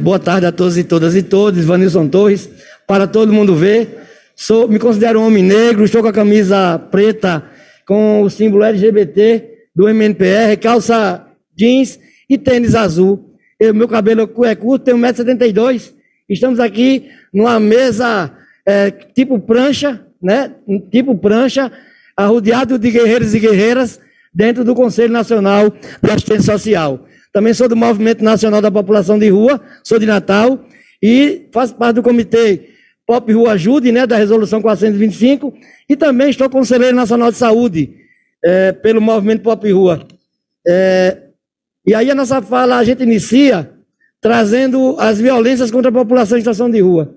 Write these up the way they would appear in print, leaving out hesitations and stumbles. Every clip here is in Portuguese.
Boa tarde a todos e todas e todos. Vanilson Torres, para todo mundo ver. Me considero um homem negro, estou com a camisa preta com o símbolo LGBT do MNPR, calça jeans e tênis azul. Meu cabelo é curto, tenho 1,72 m. Estamos aqui numa mesa tipo prancha, né? Tipo prancha, arrodeado de guerreiros e guerreiras dentro do Conselho Nacional de Assistência Social. Também sou do Movimento Nacional da População de Rua, sou de Natal e faço parte do Comitê Pop Rua Ajude, né, da Resolução 425, e também estou conselheiro nacional de saúde pelo Movimento Pop Rua. E aí a nossa fala, a gente inicia trazendo as violências contra a população em situação de rua.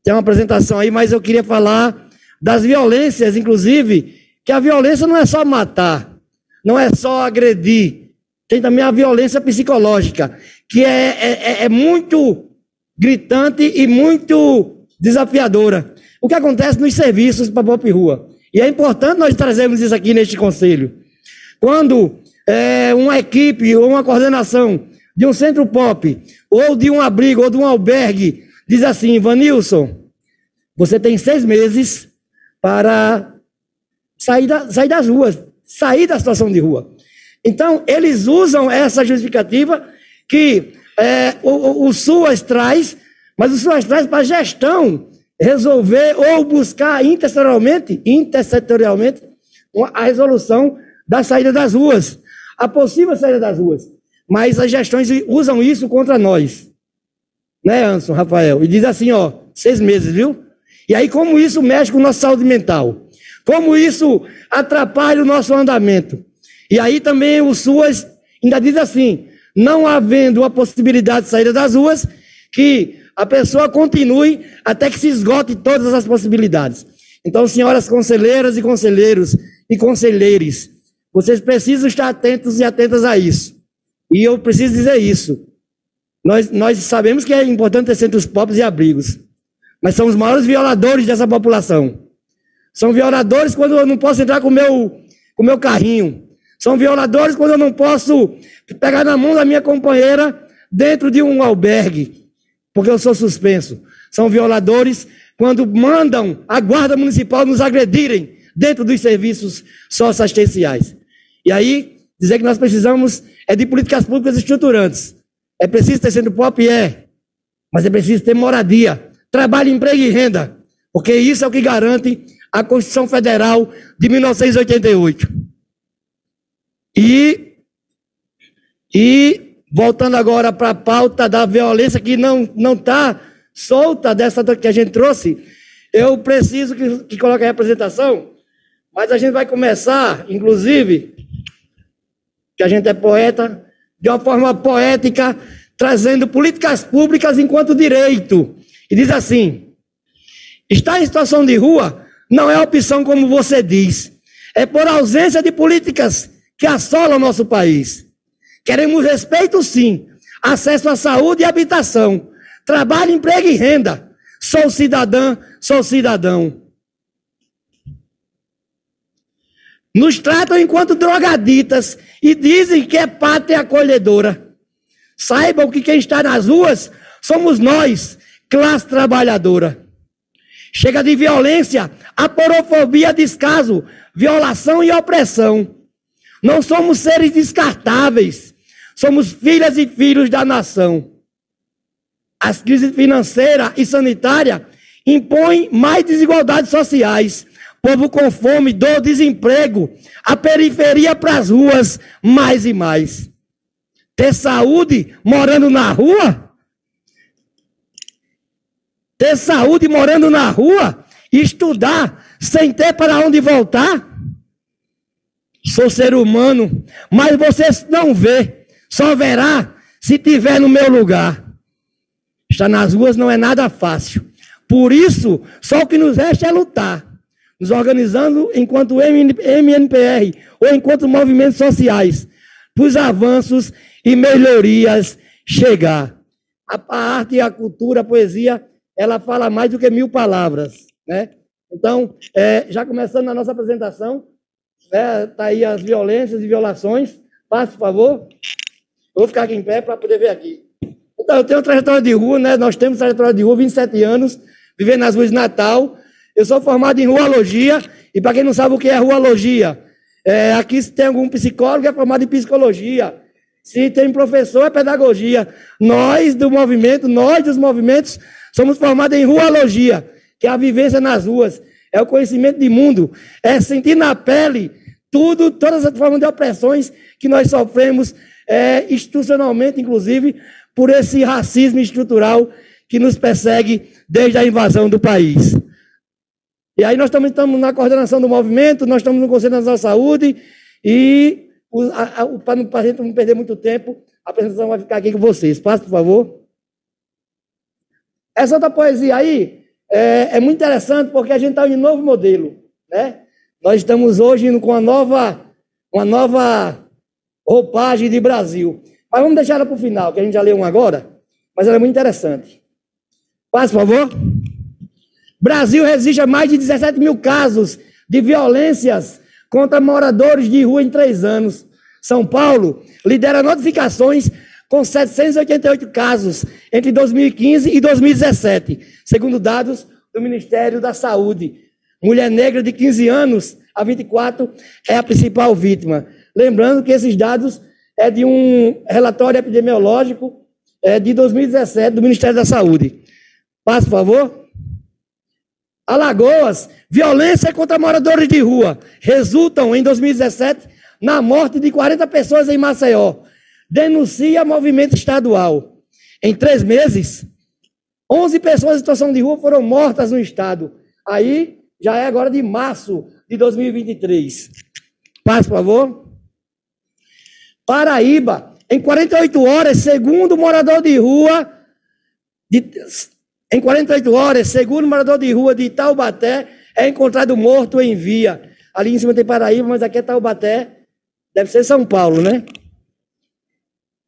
Tem uma apresentação aí, mas eu queria falar das violências, inclusive, que a violência não é só matar, não é só agredir, tem também a violência psicológica, que é muito gritante e muito desafiadora. O que acontece nos serviços para Pop Rua. E é importante nós trazermos isso aqui neste conselho. Quando uma equipe ou uma coordenação de um centro pop, ou de um abrigo, ou de um albergue, diz assim: Vanilson, você tem 6 meses para sair das ruas, sair da situação de rua. Então, eles usam essa justificativa que o SUAS traz, mas o SUAS traz para a gestão resolver ou buscar intersetorialmente a resolução da saída das ruas, a possível saída das ruas. Mas as gestões usam isso contra nós. Né, Anderson, Rafael? E diz assim, 6 meses, viu? E aí, como isso mexe com a nossa saúde mental? Como isso atrapalha o nosso andamento? E aí também o SUAS ainda diz assim, não havendo a possibilidade de saída das ruas, que a pessoa continue até que se esgote todas as possibilidades. Então, senhoras conselheiras e conselheiros e conselheires, vocês precisam estar atentos e atentas a isso. E eu preciso dizer isso. Nós sabemos que é importante ter centros pop e abrigos, mas são os maiores violadores dessa população. São violadores quando eu não posso entrar com o meu carrinho. São violadores quando eu não posso pegar na mão da minha companheira dentro de um albergue, porque eu sou suspenso. São violadores quando mandam a Guarda Municipal nos agredirem dentro dos serviços socioassistenciais. E aí, dizer que nós precisamos de políticas públicas estruturantes. É preciso ter centro pop? Mas é preciso ter moradia, trabalho, emprego e renda, porque isso é o que garante a Constituição Federal de 1988. E voltando agora para a pauta da violência, que não está solta dessa que a gente trouxe, eu preciso que coloque a apresentação, mas a gente vai começar, inclusive, que a gente é poeta, de uma forma poética, trazendo políticas públicas enquanto direito. E diz assim: estar em situação de rua não é opção como você diz, é por ausência de políticas que assolam o nosso país. Queremos respeito, sim, acesso à saúde e habitação, trabalho, emprego e renda. Sou cidadã, sou cidadão. Nos tratam enquanto drogaditas e dizem que é pátria acolhedora. Saibam que quem está nas ruas somos nós, classe trabalhadora. Chega de violência, aporofobia, descaso, violação e opressão. Não somos seres descartáveis, somos filhas e filhos da nação. As crises financeira e sanitária impõem mais desigualdades sociais. Povo com fome, dor, desemprego, a periferia para as ruas, mais e mais. Ter saúde morando na rua? Ter saúde morando na rua? Estudar sem ter para onde voltar? Sou ser humano, mas você não vê, só verá se tiver no meu lugar. Estar nas ruas não é nada fácil. Por isso, só o que nos resta é lutar. Nos organizando enquanto MNPR ou enquanto movimentos sociais, para os avanços e melhorias chegar. A arte e a cultura, a poesia, ela fala mais do que 1000 palavras, né? Então, já começando a nossa apresentação, tá aí as violências e violações. Passe, por favor. Eu vou ficar aqui em pé para poder ver aqui. Eu tenho trajetória de rua, né? Nós temos trajetória de rua, 27 anos, vivendo nas ruas de Natal. Eu sou formado em ruologia, e para quem não sabe o que é ruologia, aqui se tem algum psicólogo é formado em psicologia, se tem professor é pedagogia. Nós dos movimentos, somos formados em ruologia, que é a vivência nas ruas, é o conhecimento de mundo, é sentir na pele todas as formas de opressões que nós sofremos, institucionalmente, inclusive, por esse racismo estrutural que nos persegue desde a invasão do país. E aí nós também estamos na coordenação do movimento, nós estamos no Conselho Nacional de Saúde, e para a gente não perder muito tempo, a apresentação vai ficar aqui com vocês. Passa, por favor. Essa outra poesia aí é muito interessante, porque a gente está em um novo modelo, né? Nós estamos hoje indo com uma nova roupagem de Brasil. Mas vamos deixar ela para o final, que a gente já leu uma agora, mas ela é muito interessante. Passa, por favor. Brasil resiste a mais de 17 mil casos de violências contra moradores de rua em 3 anos. São Paulo lidera notificações com 788 casos entre 2015 e 2017, segundo dados do Ministério da Saúde. Mulher negra de 15 anos a 24 é a principal vítima. Lembrando que esses dados é de um relatório epidemiológico de 2017 do Ministério da Saúde. Passa, por favor. Alagoas, violência contra moradores de rua resultam em 2017 na morte de 40 pessoas em Maceió. Denuncia movimento estadual. Em 3 meses, 11 pessoas em situação de rua foram mortas no estado. Aí já é agora de março de 2023. Passa, por favor. Paraíba, em 48 horas, segundo morador de rua de Taubaté, é encontrado morto em via. Ali em cima tem Paraíba, mas aqui é Taubaté. Deve ser São Paulo, né?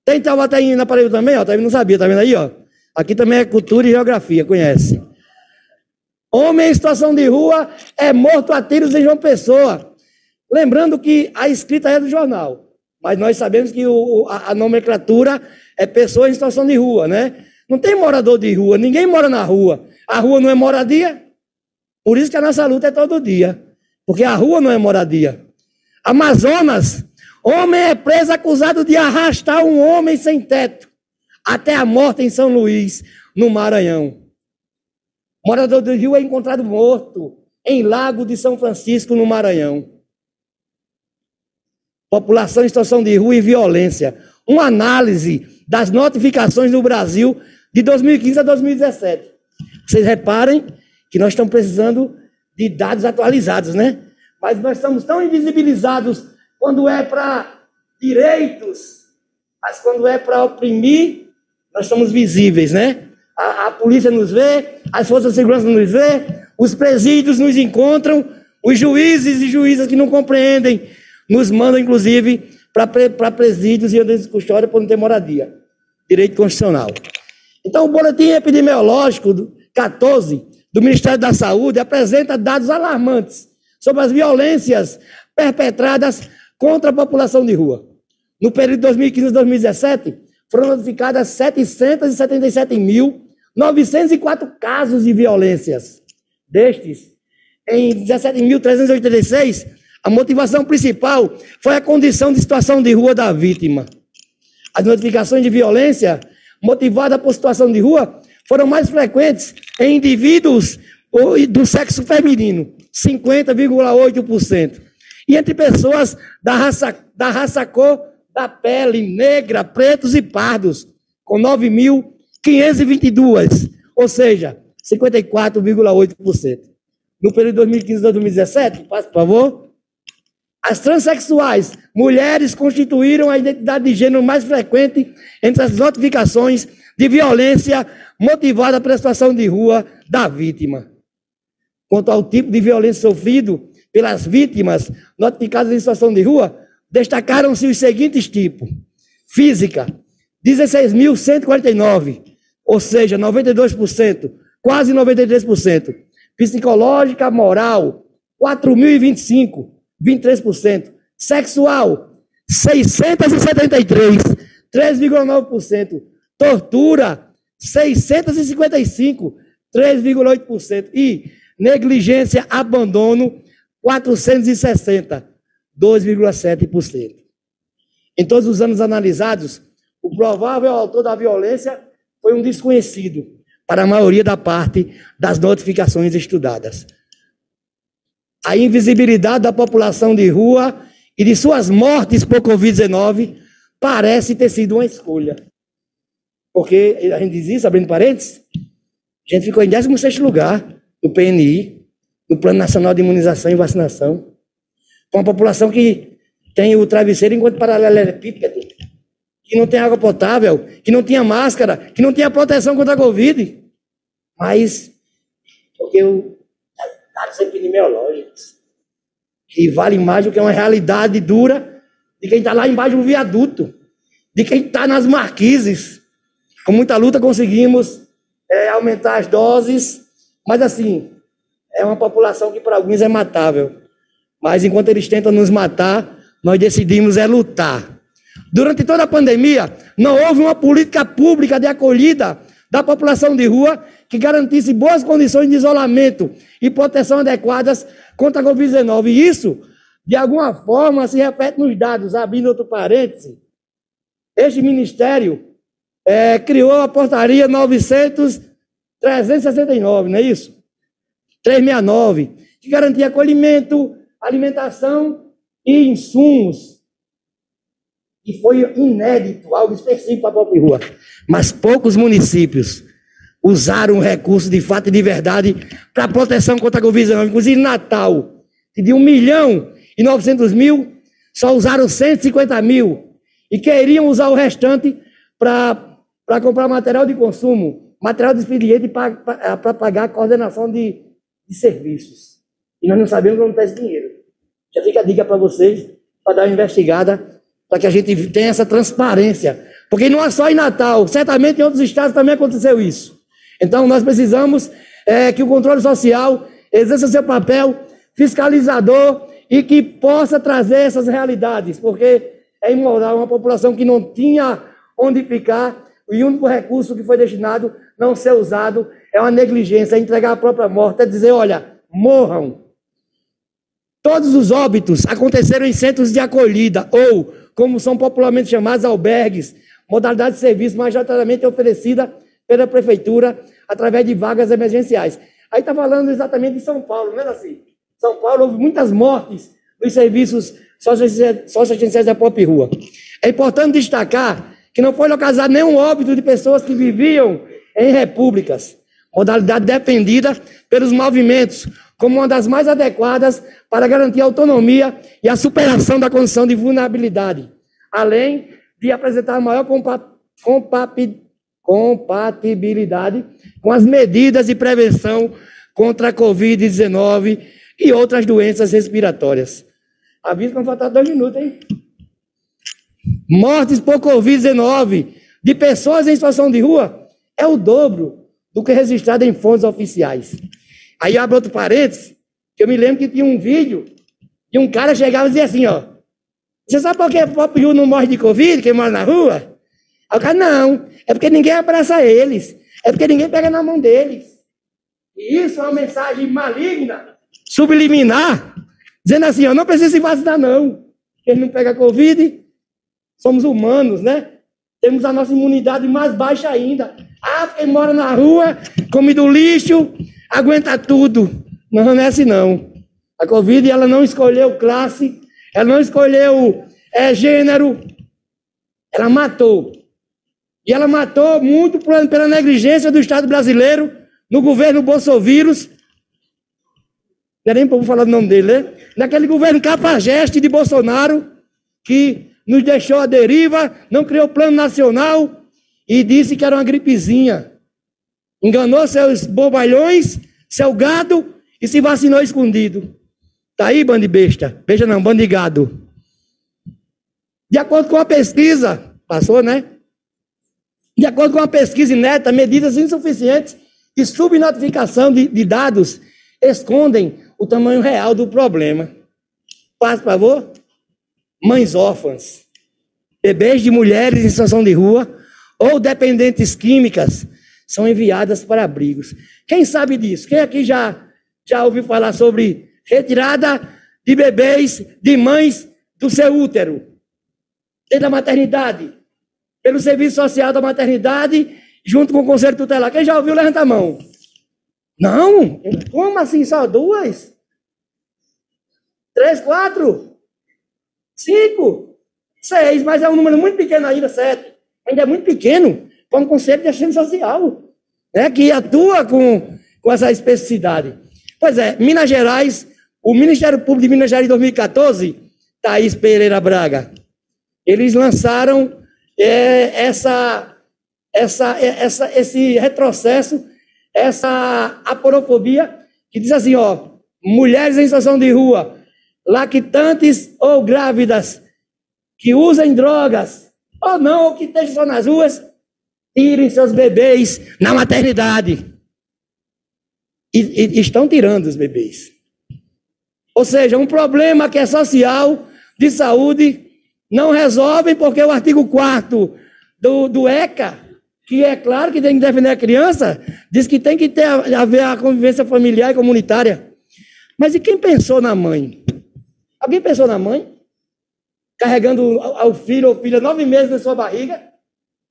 Tem Taubaté na Paraíba também, ó. Não sabia, tá vendo aí, ó? Aqui também é cultura e geografia, conhece. Homem em situação de rua é morto a tiros em João Pessoa. Lembrando que a escrita é do jornal, mas nós sabemos que a nomenclatura é pessoa em situação de rua, né? Não tem morador de rua, ninguém mora na rua. A rua não é moradia? Por isso que a nossa luta é todo dia. Porque a rua não é moradia. Amazonas, homem é preso acusado de arrastar um homem sem teto até a morte em São Luís, no Maranhão. Morador de rua é encontrado morto em Lago de São Francisco, no Maranhão. População em situação de rua e violência. Uma análise das notificações do Brasil de 2015 a 2017. Vocês reparem que nós estamos precisando de dados atualizados, né? Mas nós estamos tão invisibilizados quando é para direitos, mas quando é para oprimir, nós somos visíveis, né? A polícia nos vê, as forças de segurança nos vê, os presídios nos encontram, os juízes e juízas que não compreendem nos mandam, inclusive, para presídios e onde de custódia por não ter moradia. Direito constitucional. Então, o boletim epidemiológico 14 do Ministério da Saúde apresenta dados alarmantes sobre as violências perpetradas contra a população de rua. No período de 2015 a 2017, foram notificadas 777.904 casos de violências. Destes, em 17.386, a motivação principal foi a condição de situação de rua da vítima. As notificações de violência motivadas por situação de rua foram mais frequentes em indivíduos do sexo feminino, 50,8%. E entre pessoas da raça cor da pele, negra, pretos e pardos, com 9.522, ou seja, 54,8%. No período de 2015 a 2017, por favor, as transexuais, mulheres, constituíram a identidade de gênero mais frequente entre as notificações de violência motivada pela situação de rua da vítima. Quanto ao tipo de violência sofrido pelas vítimas notificadas em situação de rua, destacaram-se os seguintes tipos: física, 16.149, ou seja, 92%, quase 93%. Psicológica, moral, 4.025, 23%. Sexual, 673, 3,9%. tortura, 655, 3,8%. E negligência, abandono, 460, 2,7%. Em todos os anos analisados, o provável autor da violência foi um desconhecido para a maioria da parte das notificações estudadas. A invisibilidade da população de rua e de suas mortes por Covid-19 parece ter sido uma escolha. Porque a gente diz isso, abrindo parênteses, a gente ficou em 16º lugar no PNI, no Plano Nacional de Imunização e Vacinação, com uma população que tem o travesseiro enquanto paralelepípedo, que não tem água potável, que não tinha máscara, que não tinha proteção contra a Covid. Mas, porque os dados epidemiológicos, que vale mais do que uma realidade dura de quem está lá embaixo do viaduto, de quem está nas marquises. Com muita luta conseguimos aumentar as doses, mas assim, é uma população que para alguns é matável. Mas enquanto eles tentam nos matar, nós decidimos lutar. Durante toda a pandemia, não houve uma política pública de acolhida da população de rua que garantisse boas condições de isolamento e proteção adequadas contra a Covid-19. E isso, de alguma forma, se repete nos dados. Abrindo outro parêntese, este ministério criou a portaria 369, não é isso? 369, que garantia acolhimento, alimentação e insumos. E foi inédito, algo específico para a própria rua. Mas poucos municípios usaram o recurso de fato e de verdade para a proteção contra a Covid-19. Inclusive Natal, que de 1.900.000, só usaram 150.000. E queriam usar o restante para comprar material de consumo, material de expediente para pagar a coordenação de serviços. E nós não sabemos onde está esse dinheiro. Já fica a dica para vocês, para dar uma investigada, para que a gente tenha essa transparência. Porque não é só em Natal, certamente em outros estados também aconteceu isso. Então nós precisamos que o controle social exerça seu papel fiscalizador e que possa trazer essas realidades, porque é imoral uma população que não tinha onde ficar, e o único recurso que foi destinado não ser usado é uma negligência, é entregar a própria morte, é dizer, olha, morram. Todos os óbitos aconteceram em centros de acolhida, ou, como são popularmente chamados, albergues, modalidade de serviço majoritariamente oferecida pela prefeitura através de vagas emergenciais. Aí está falando exatamente de São Paulo, não é assim? São Paulo houve muitas mortes nos serviços socioassistenciais da própria rua. É importante destacar que não foi localizado nenhum óbito de pessoas que viviam em repúblicas, modalidade defendida pelos movimentos como uma das mais adequadas para garantir a autonomia e a superação da condição de vulnerabilidade, além de apresentar maior compatibilidade com as medidas de prevenção contra a Covid-19 e outras doenças respiratórias. Aviso que vão faltar 2 minutos, hein? Mortes por Covid-19 de pessoas em situação de rua é o dobro do que registrado em fontes oficiais. Aí abre outro parênteses, que eu me lembro que tinha um vídeo e um cara chegava e dizia assim, ó, você sabe por que o próprio Rio não morre de Covid, quem mora na rua? Aí o cara, não, é porque ninguém abraça eles, é porque ninguém pega na mão deles. E isso é uma mensagem maligna, subliminar, dizendo assim, ó, não precisa se vacinar não, quem não pega Covid, somos humanos, né? Temos a nossa imunidade mais baixa ainda. Ah, quem mora na rua, come do lixo, aguenta tudo. Não é assim não. A Covid, ela não escolheu classe, ela não escolheu gênero, ela matou. E ela matou muito pela negligência do Estado brasileiro, no governo Bolsonaro, não é nem para eu falar o nome dele, né? Naquele governo capageste de Bolsonaro, que nos deixou à deriva, não criou plano nacional e disse que era uma gripezinha. Enganou seus bobalhões, seu gado e se vacinou escondido. Tá aí, bando de besta. Besta não, bando de gado. De acordo com a pesquisa, passou, né? De acordo com a pesquisa inédita, medidas insuficientes e subnotificação de dados escondem o tamanho real do problema. Faz favor. Mães órfãs, bebês de mulheres em situação de rua ou dependentes químicas são enviadas para abrigos. Quem sabe disso? Quem aqui já ouviu falar sobre retirada de bebês de mães do seu útero, dentro da maternidade, pelo serviço social da maternidade, junto com o conselho tutelar? Quem já ouviu, levanta a mão. Não? Como assim? Só 2? 3, 4? 5? 6, mas é um número muito pequeno ainda, 7. Ainda é muito pequeno para um conselho de assistência social, né, que atua com essa especificidade. Pois é, Minas Gerais, o Ministério Público de Minas Gerais em 2014, Thaís Pereira Braga, eles lançaram esse retrocesso, essa aporofobia, que diz assim, ó, mulheres em situação de rua, lactantes ou grávidas, que usem drogas, ou não, ou que estejam só nas ruas, tirem seus bebês na maternidade. E estão tirando os bebês. Ou seja, um problema que é social, de saúde, não resolvem porque o artigo 4º do ECA, que é claro que tem que defender a criança, diz que tem que haver a convivência familiar e comunitária. Mas e quem pensou na mãe? Alguém pensou na mãe? Carregando ao filho ou filha 9 meses na sua barriga,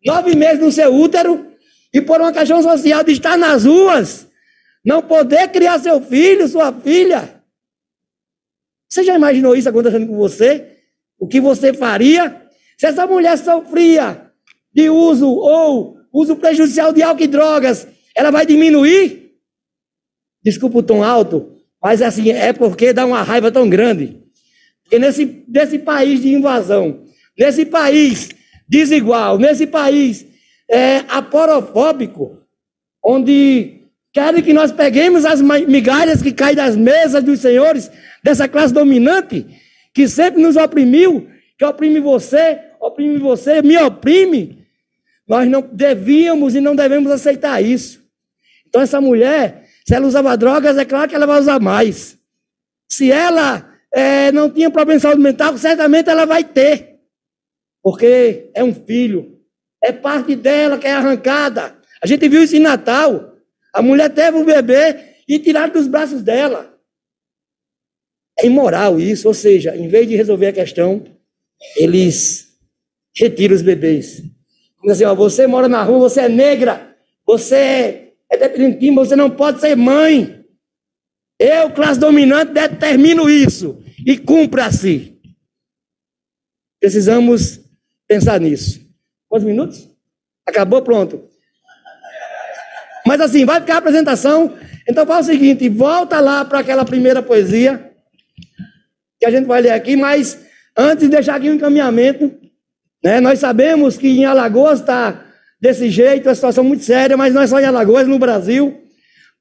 9 meses no seu útero, e por uma questão social de estar nas ruas, não poder criar seu filho, sua filha. Você já imaginou isso acontecendo com você? O que você faria? Se essa mulher sofria de uso ou uso prejudicial de álcool e drogas, ela vai diminuir? Desculpa o tom alto, mas assim, é porque dá uma raiva tão grande. Porque nesse país de invasão, nesse país desigual, nesse país aporofóbico, onde querem que nós peguemos as migalhas que caem das mesas dos senhores, dessa classe dominante, que sempre nos oprimiu, que oprime você, me oprime. Nós não devíamos e não devemos aceitar isso. Então essa mulher, se ela usava drogas, é claro que ela vai usar mais. Se ela não tinha problema de saúde mental, certamente ela vai ter. Porque é um filho. É parte dela que é arrancada. A gente viu isso em Natal. A mulher teve um bebê e tiraram dos braços dela. É imoral isso. Ou seja, em vez de resolver a questão, eles retiram os bebês. Como assim, ó, você mora na rua, você é negra, você é dependente, você não pode ser mãe. Eu, classe dominante, determino isso e cumpra-se. Precisamos pensar nisso. Quantos minutos? Acabou? Pronto. Mas assim, vai ficar a apresentação. Então faz o seguinte, volta lá para aquela primeira poesia que a gente vai ler aqui, mas antes de deixar aqui um encaminhamento, né, nós sabemos que em Alagoas está desse jeito, é uma situação muito séria, mas não é só em Alagoas, no Brasil.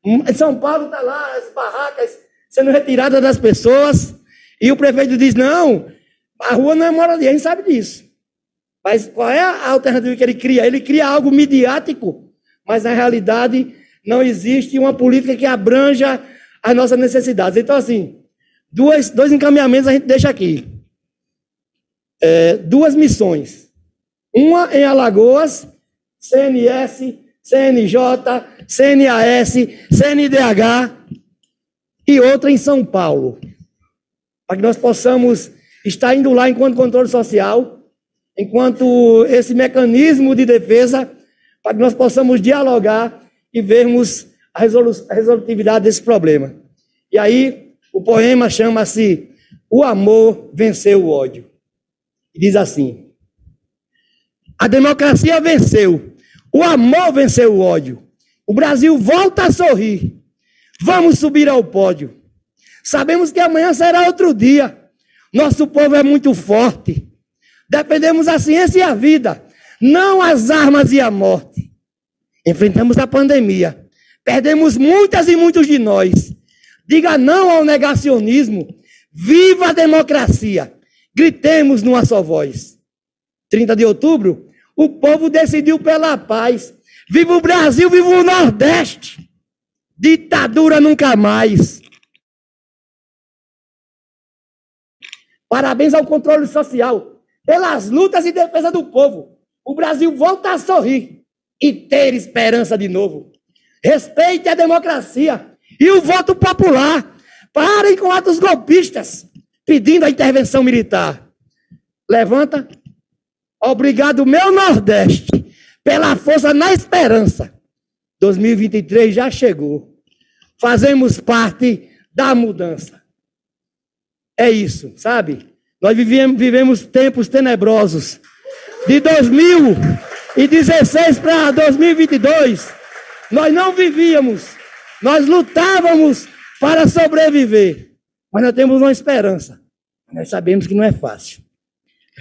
Em São Paulo está lá as barracas sendo retiradas das pessoas e o prefeito diz, não, a rua não é moradia, a gente sabe disso. Mas qual é a alternativa que ele cria? Ele cria algo midiático, mas na realidade não existe uma política que abranja as nossas necessidades. Então assim, dois encaminhamentos a gente deixa aqui. 2 missões. Uma em Alagoas, CNS, CNJ, CNAS, CNDH, e outra em São Paulo, para que nós possamos estar indo lá enquanto controle social, enquanto esse mecanismo de defesa, para que nós possamos dialogar e vermos a resolutividade desse problema. E aí, o poema chama-se O Amor Venceu o Ódio. E diz assim, a democracia venceu, o amor venceu o ódio, o Brasil volta a sorrir, vamos subir ao pódio. Sabemos que amanhã será outro dia, nosso povo é muito forte, dependemos da ciência e a vida, não as armas e a morte. Enfrentamos a pandemia, perdemos muitas e muitos de nós. Diga não ao negacionismo, viva a democracia, gritemos numa só voz. 30 de outubro, o povo decidiu pela paz. Viva o Brasil, viva o Nordeste. Ditadura nunca mais. Parabéns ao controle social, pelas lutas e defesa do povo. o Brasil volta a sorrir e ter esperança de novo. Respeite a democracia e o voto popular. Parem com atos golpistas, pedindo a intervenção militar. Levanta. Obrigado, meu Nordeste, pela força na esperança. 2023 já chegou. Fazemos parte da mudança. É isso, sabe? Nós vivemos tempos tenebrosos. De 2016 para 2022, nós não vivíamos, nós lutávamos para sobreviver. Mas nós temos uma esperança. Nós sabemos que não é fácil.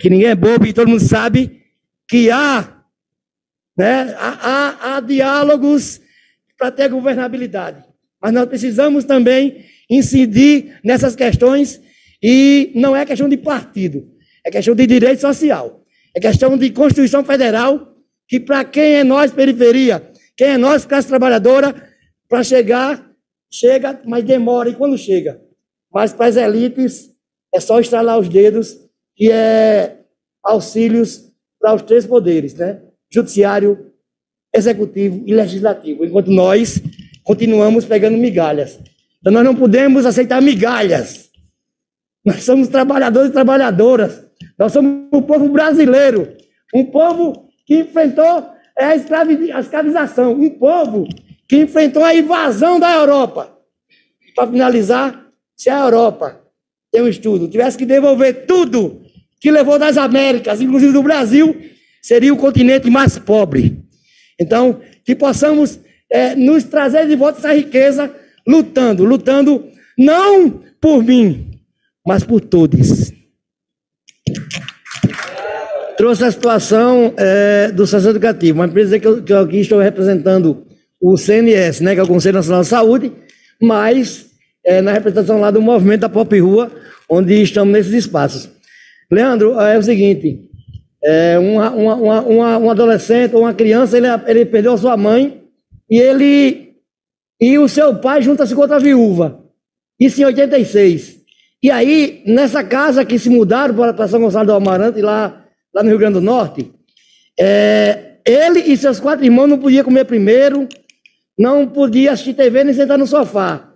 Que ninguém é bobo e todo mundo sabe que há diálogos para ter governabilidade. Mas nós precisamos também incidir nessas questões e não é questão de partido, é questão de direito social, é questão de Constituição Federal, que para quem é nós, periferia, quem é nós, classe trabalhadora, para chegar, chega, mas demora, e quando chega? Mas para as elites é só estralar os dedos, que é auxílios para os três poderes, né? Judiciário, executivo e legislativo, enquanto nós continuamos pegando migalhas. Então nós não podemos aceitar migalhas. Nós somos trabalhadores e trabalhadoras. Nós somos o povo brasileiro, um povo que enfrentou a escravização, um povo que enfrentou a invasão da Europa. Para finalizar, se a Europa, tem um estudo, tivesse que devolver tudo que levou das Américas, inclusive do Brasil, seria o continente mais pobre. Então, que possamos nos trazer de volta essa riqueza, lutando não por mim, mas por todos. Trouxe a situação do Centro Educativo, mas precisa dizer que eu aqui estou representando o CNS, né, que é o Conselho Nacional de Saúde, mas na representação lá do movimento da Pop Rua, onde estamos nesses espaços. Leandro, é o seguinte, um adolescente ou uma criança, ele perdeu a sua mãe e o seu pai junta-se com outra viúva, isso em 86. E aí, nessa casa que se mudaram para São Gonçalo do Amarante, lá no Rio Grande do Norte, ele e seus 4 irmãos não podiam comer primeiro, não podia assistir TV nem sentar no sofá.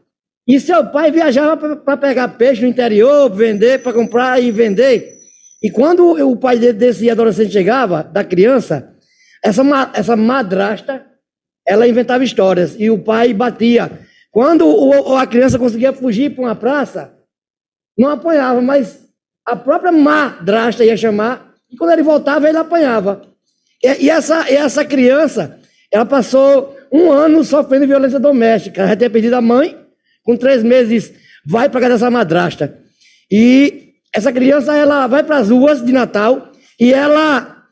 E seu pai viajava para pegar peixe no interior, vender, para comprar e vender. E quando o pai desse adolescente chegava, da criança, essa madrasta, ela inventava histórias e o pai batia. Quando a criança conseguia fugir para uma praça, não apanhava, mas a própria madrasta ia chamar, e quando ele voltava, ele apanhava. E essa criança, ela passou 1 ano sofrendo violência doméstica. Ela já tinha perdido a mãe, com 3 meses vai para casa dessa madrasta. E essa criança, ela vai para as ruas de Natal e ela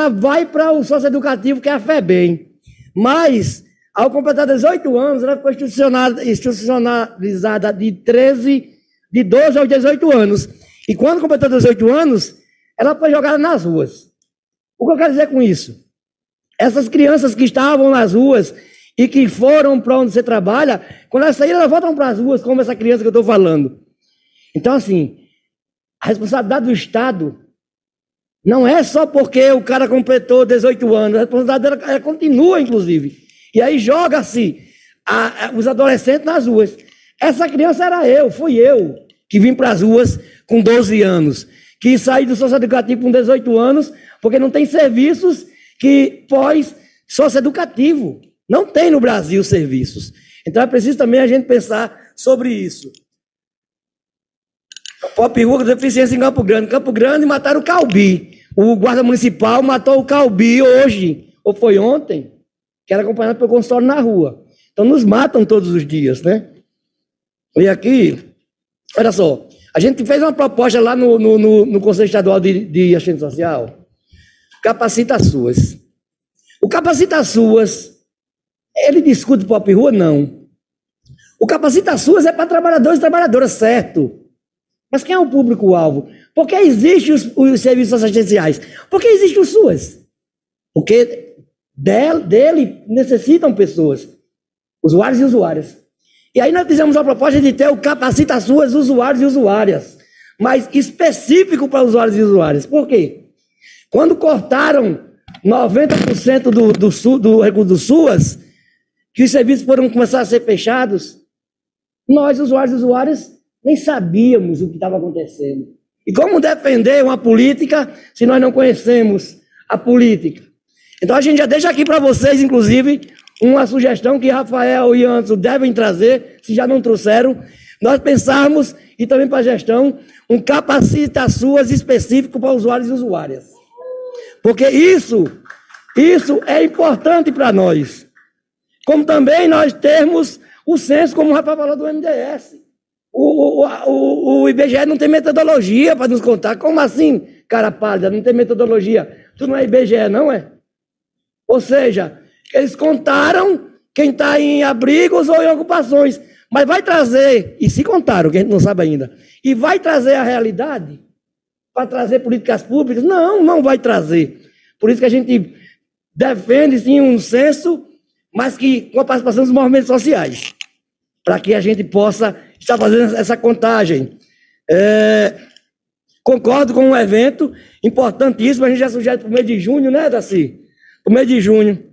vai para o socioeducativo, que é a FEBEM. Mas, ao completar 18 anos, ela ficou institucionalizada de 12 aos 18 anos. E quando completou 18 anos, ela foi jogada nas ruas. O que eu quero dizer com isso? Essas crianças que estavam nas ruas e que foram para onde você trabalha, quando elas saíram, elas voltam para as ruas, como essa criança que eu estou falando. Então, assim, a responsabilidade do Estado não é só porque o cara completou 18 anos, a responsabilidade dela continua, inclusive. E aí joga-se os adolescentes nas ruas. Essa criança fui eu, que vim para as ruas com 12 anos, que saí do socioeducativo com 18 anos, porque não tem serviços que pós-socioeducativo. Não tem no Brasil serviços. Então é preciso também a gente pensar sobre isso. Pop Rua com deficiência em Campo Grande. Campo Grande mataram o Calbi. O guarda municipal matou o Calbi hoje, ou foi ontem, que era acompanhado pelo consultório na rua. Então nos matam todos os dias, né? E aqui, olha só, a gente fez uma proposta lá no Conselho Estadual de Assistência Social. Capacita as suas. O Capacita as suas, ele discute Pop Rua? Não. O Capacita as suas é para trabalhadores e trabalhadoras, certo. Mas quem é o público-alvo? Por que existem os serviços assistenciais? Por que existem os SUAS? Porque dele necessitam pessoas, usuários e usuárias. E aí nós fizemos a proposta de ter o Capacita as suas usuários e usuárias, mas específico para usuários e usuárias. Por quê? Quando cortaram 90% do recurso do SUAS, que os serviços foram começar a ser fechados, nós, usuários e usuárias, nem sabíamos o que estava acontecendo. E como defender uma política se nós não conhecemos a política? Então a gente já deixa aqui para vocês, inclusive, uma sugestão que Rafael e Anderson devem trazer, se já não trouxeram, nós pensarmos, e também para a gestão, um capacita SUAS específico para usuários e usuárias. Porque isso é importante para nós. Como também nós temos o censo, como o Rafael falou, do MDS. O IBGE não tem metodologia para nos contar. Como assim, cara pálida, não tem metodologia? Tu não é IBGE, não é? Ou seja, eles contaram quem está em abrigos ou em ocupações, mas vai trazer, e se contaram, que a gente não sabe ainda, e vai trazer a realidade para trazer políticas públicas? Não, não vai trazer. Por isso que a gente defende, sim, um censo, mas que com a participação dos movimentos sociais, para que a gente possa estar fazendo essa contagem. Concordo com um evento importantíssimo, a gente já sugere para o mês de junho, né, Daci? Para o mês de junho.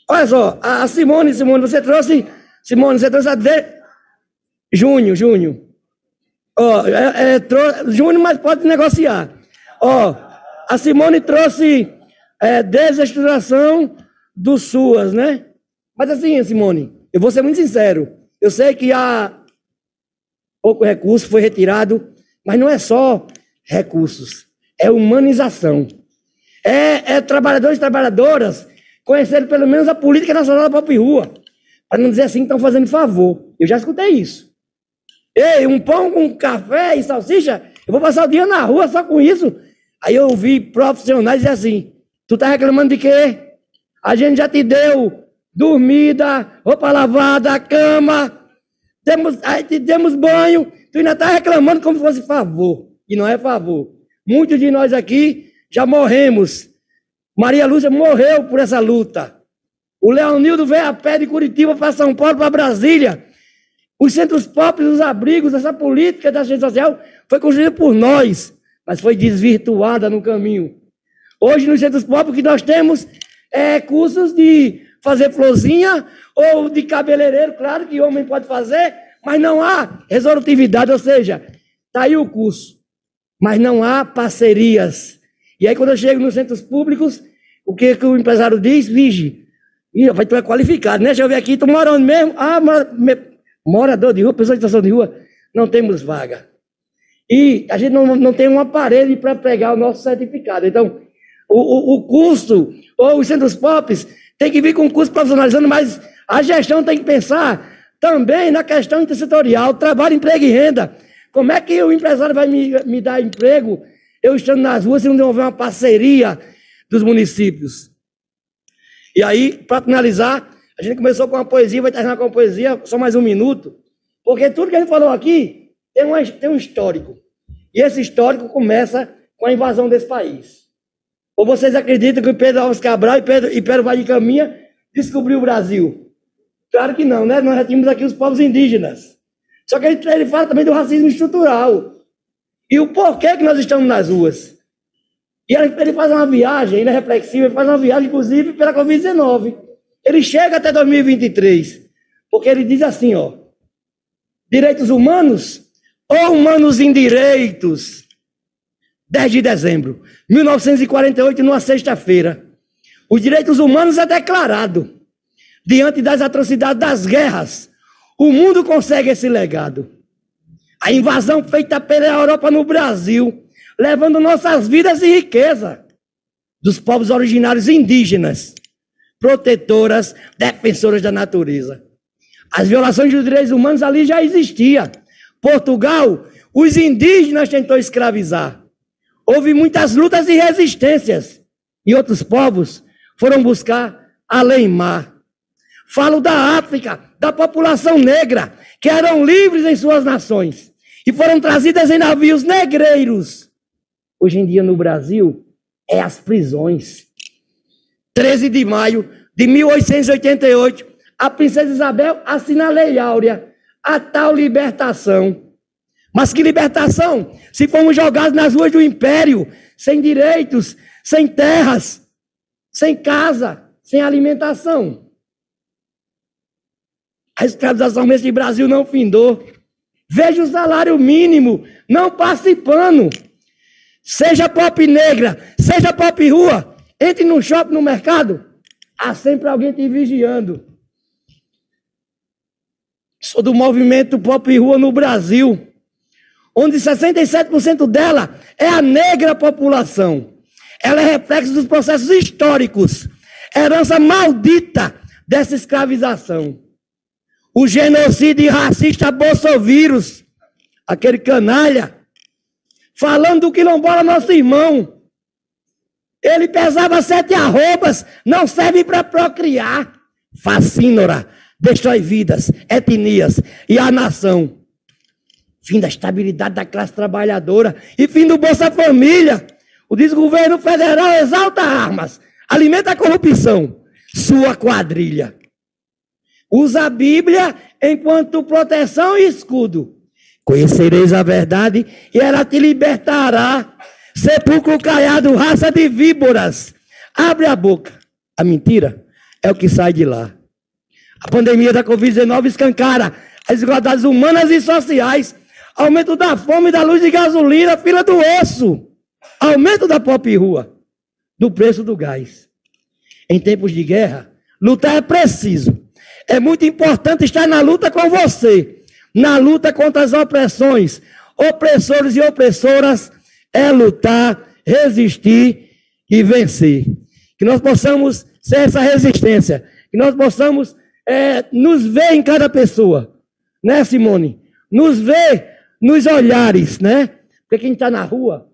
Olha só, a Simone, você trouxe a de junho. Junho, mas pode negociar. A Simone trouxe desestruturação do SUAS, né? Mas assim, Simone, eu vou ser muito sincero. Eu sei que há pouco recurso, foi retirado, mas não é só recursos, é humanização. Trabalhadores e trabalhadoras conhecerem pelo menos a política nacional da própria rua, para não dizer assim que estão fazendo favor. Eu já escutei isso. Ei, um pão com café e salsicha, eu vou passar o dia na rua só com isso. Aí eu ouvi profissionais dizer assim, tu tá reclamando de quê? A gente já te deu dormida, roupa lavada, cama, te demos banho, tu ainda tá reclamando como se fosse favor. E não é favor. Muitos de nós aqui já morremos. Maria Lúcia morreu por essa luta. O Leonildo veio a pé de Curitiba para São Paulo, para Brasília. Os centros próprios, os abrigos, essa política da assistência social foi construída por nós, mas foi desvirtuada no caminho. Hoje, nos centros próprios, que nós temos cursos de fazer florzinha ou de cabeleireiro, claro que homem pode fazer, mas não há resolutividade, ou seja, está aí o curso, mas não há parcerias. E aí, quando eu chego nos centros públicos, o que o empresário diz? Vige, tu é qualificado, né? Deixa eu ver aqui, tu mora onde mesmo? Morador de rua, pessoa de situação de rua, não temos vaga. E a gente não tem um aparelho para pegar o nosso certificado. Então, o curso, ou os centros POPs, tem que vir com curso profissionalizando, mas a gestão tem que pensar também na questão intersetorial, trabalho, emprego e renda. Como é que o empresário vai me dar emprego, eu estando nas ruas, se não houver uma parceria dos municípios? E aí, para finalizar, a gente começou com uma poesia, vai terminar com uma poesia, só mais um minuto, porque tudo que a gente falou aqui tem um histórico. E esse histórico começa com a invasão desse país. Ou vocês acreditam que o Pedro Alves Cabral e Pedro Vaz de Caminha descobriu o Brasil? Claro que não, né? Nós já tínhamos aqui os povos indígenas. Só que ele fala também do racismo estrutural. E o porquê que nós estamos nas ruas. E ele faz uma viagem, ele é reflexivo, ele faz uma viagem, inclusive, pela Covid-19. Ele chega até 2023, porque ele diz assim, direitos humanos ou humanos indireitos? 10 de dezembro de 1948, numa sexta-feira, os direitos humanos é declarado. Diante das atrocidades das guerras, o mundo consegue esse legado. A invasão feita pela Europa no Brasil, levando nossas vidas e riqueza dos povos originários indígenas, protetoras, defensoras da natureza. As violações dos direitos humanos ali já existiam. Portugal, os indígenas tentou escravizar. Houve muitas lutas e resistências. E outros povos foram buscar além-mar. Falo da África, da população negra, que eram livres em suas nações e foram trazidas em navios negreiros. Hoje em dia no Brasil, é as prisões. 13 de maio de 1888, a princesa Isabel assina a Lei Áurea, a tal libertação. Mas que libertação? Se fomos jogados nas ruas do Império, sem direitos, sem terras, sem casa, sem alimentação. A escravização nesse Brasil não findou. Veja o salário mínimo, não passe pano. Seja pop negra, seja pop rua, entre no shopping, no mercado, há sempre alguém te vigiando. Sou do movimento pop rua no Brasil, onde 67% dela é a negra população. Ela é reflexo dos processos históricos, herança maldita dessa escravização. O genocídio racista bolsovírus, aquele canalha, falando do quilombola, nosso irmão. Ele pesava 7 arrobas, não serve para procriar. Facínora, destrói vidas, etnias e a nação. Fim da estabilidade da classe trabalhadora e fim do Bolsa Família. O desgoverno federal exalta armas, alimenta a corrupção, sua quadrilha. Usa a Bíblia enquanto proteção e escudo. Conhecereis a verdade e ela te libertará. Sepulcro caiado, raça de víboras. Abre a boca. A mentira é o que sai de lá. A pandemia da Covid-19 escancara as desigualdades humanas e sociais. Aumento da fome, da luz de gasolina, fila do osso. Aumento da pop rua, do preço do gás. Em tempos de guerra, lutar é preciso. É muito importante estar na luta com você. Na luta contra as opressões. Opressores e opressoras é lutar, resistir e vencer. Que nós possamos ser essa resistência. Que nós possamos nos ver em cada pessoa. Né, Simone? Nos ver nos olhares, né? Porque quem está na rua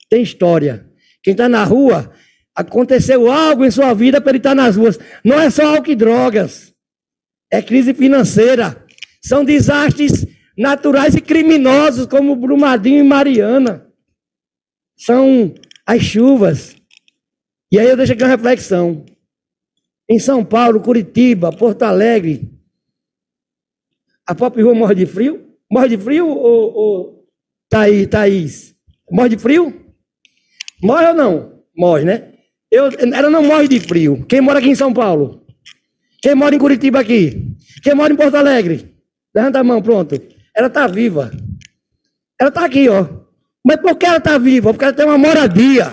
tem história. Quem está na rua, aconteceu algo em sua vida para ele estar nas ruas. Não é só álcool e drogas. É crise financeira. São desastres naturais e criminosos, como Brumadinho e Mariana. São as chuvas. E aí eu deixo aqui uma reflexão. Em São Paulo, Curitiba, Porto Alegre, a pop rua morre de frio? Morre de frio, ou Thaís? Morre de frio? Morre ou não? Morre, né? Ela não morre de frio. Quem mora aqui em São Paulo? Quem mora em Curitiba aqui? Quem mora em Porto Alegre? Levanta a mão, pronto. Ela está viva. Ela está aqui, ó. Mas por que ela está viva? Porque ela tem uma moradia.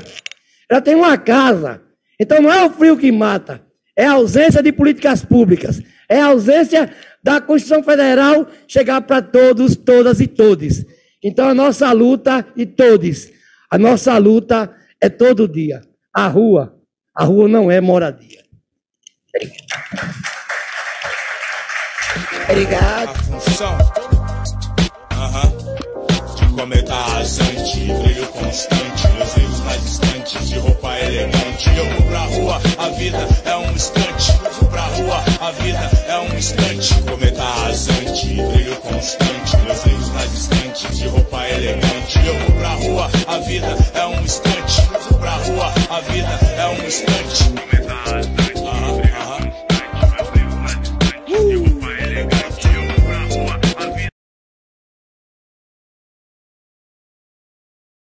Ela tem uma casa. Então não é o frio que mata. É a ausência de políticas públicas. É a ausência da Constituição Federal chegar para todos, todas e todes. Então a nossa luta, e todos, a nossa luta é todo dia. A rua não é moradia. Obrigado. A função de cometa rasante, brilho constante, meus erros mais distantes, de roupa elegante. Eu vou pra rua, a vida é um instante. Eu vou pra rua, a vida é um instante. Cometa rasante, brilho constante, meus erros mais distantes, de roupa elegante. Eu vou pra rua, a vida é um instante. Eu vou pra rua, a vida é um instante.